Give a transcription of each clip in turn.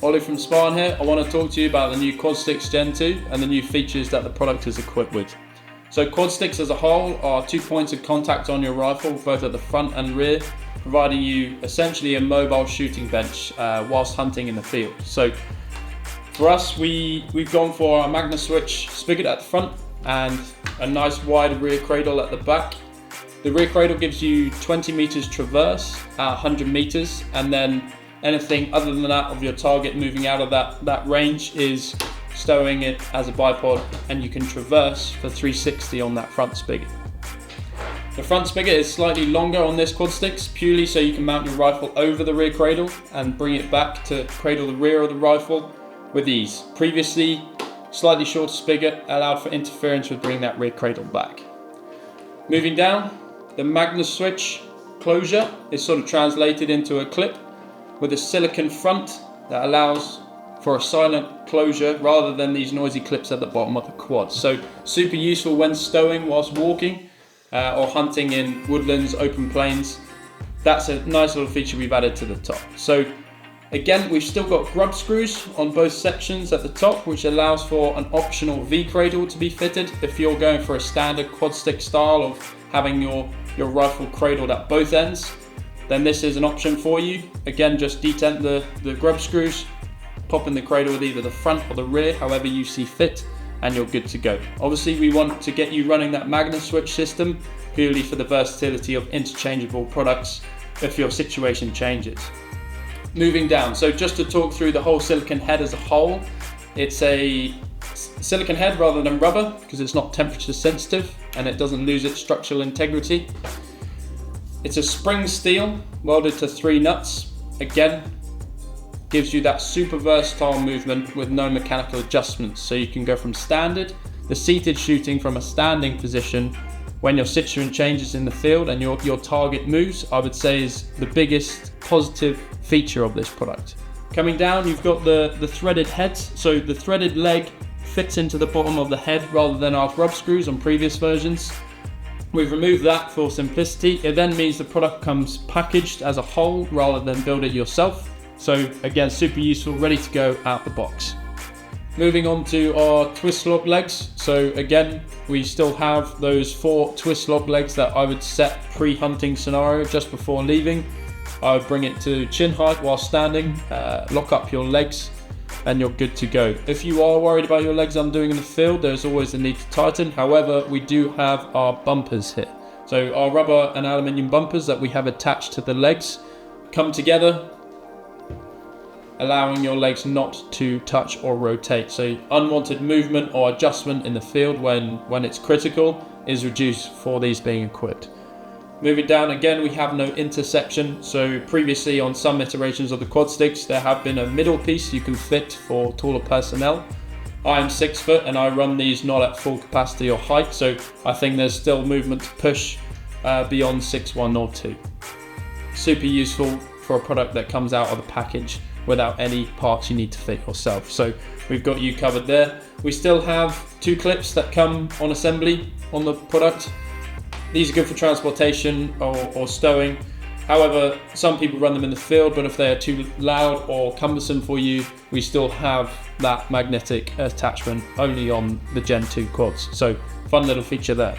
Ollie from Spartan here. I want to talk to you about the new Quad Sticks Gen 2 and the new features that the product is equipped with. So Quad Sticks as a whole are 2 points of contact on your rifle, both at the front and rear, providing you essentially a mobile shooting bench whilst hunting in the field. So for us, we've gone for our MagnaSwitch spigot at the front and a nice wide rear cradle at the back. The rear cradle gives you 20 meters traverse at 100 meters, and then anything other than that of your target moving out of that range is stowing it as a bipod, and you can traverse for 360 on that front spigot. The front spigot is slightly longer on this Quad Sticks, purely so you can mount your rifle over the rear cradle and bring it back to cradle the rear of the rifle with ease. Previously, slightly shorter spigot allowed for interference with bringing that rear cradle back. Moving down, the MagnaSwitch closure is sort of translated into a clip with a silicone front that allows for a silent closure rather than these noisy clips at the bottom of the quad. So super useful when stowing whilst walking or hunting in woodlands, open plains. That's a nice little feature we've added to the top. So again, we've still got grub screws on both sections at the top, which allows for an optional V cradle to be fitted if you're going for a standard quad stick style of having your rifle cradled at both ends. Then this is an option for you. Again, just detent the grub screws, pop in the cradle with either the front or the rear, however you see fit, and you're good to go. Obviously, we want to get you running that MagnaSwitch system purely for the versatility of interchangeable products if your situation changes. Moving down, so just to talk through the whole silicone head as a whole, it's a silicone head rather than rubber because it's not temperature sensitive and it doesn't lose its structural integrity. It's a spring steel welded to 3 nuts. Again, gives you that super versatile movement with no mechanical adjustments. So you can go from standard, the seated shooting from a standing position when your situation changes in the field and your target moves, I would say is the biggest positive feature of this product. Coming down, you've got the threaded heads. So the threaded leg fits into the bottom of the head rather than our grub screws on previous versions. We've removed that for simplicity. It then means the product comes packaged as a whole rather than build it yourself. So again, super useful, ready to go out the box. Moving on to our twist lock legs. So again, we still have those 4 twist lock legs that I would set pre-hunting scenario just before leaving. I would bring it to chin height while standing, lock up your legs, and you're good to go. If you are worried about your legs undoing in the field, there's always the need to tighten. However, we do have our bumpers here. So our rubber and aluminium bumpers that we have attached to the legs come together, allowing your legs not to touch or rotate. So unwanted movement or adjustment in the field when it's critical is reduced for these being equipped. Moving down, again, we have no intersection. So previously on some iterations of the Quad Sticks, there have been a middle piece you can fit for taller personnel. I am 6 foot and I run these not at full capacity or height, so I think there's still movement to push beyond 6'1" or 2. Super useful for a product that comes out of the package without any parts you need to fit yourself. So we've got you covered there. We still have 2 clips that come on assembly on the product. These are good for transportation or stowing. However, some people run them in the field, but if they are too loud or cumbersome for you, we still have that magnetic attachment only on the Gen 2 quads. So fun little feature there.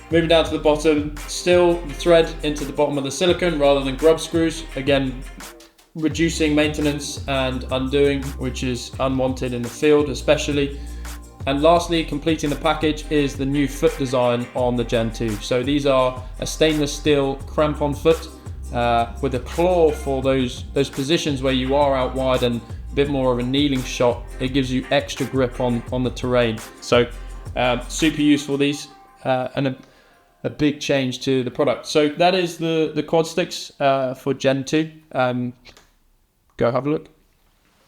Moving down to the bottom, still the thread into the bottom of the silicone rather than grub screws. Again, reducing maintenance and undoing, which is unwanted in the field especially. And lastly, completing the package is the new foot design on the Gen 2. So these are a stainless steel crampon foot with a claw for those positions where you are out wide and a bit more of a kneeling shot. It gives you extra grip on the terrain. So super useful these and a big change to the product. So that is the Quad Sticks for Gen 2. Go have a look.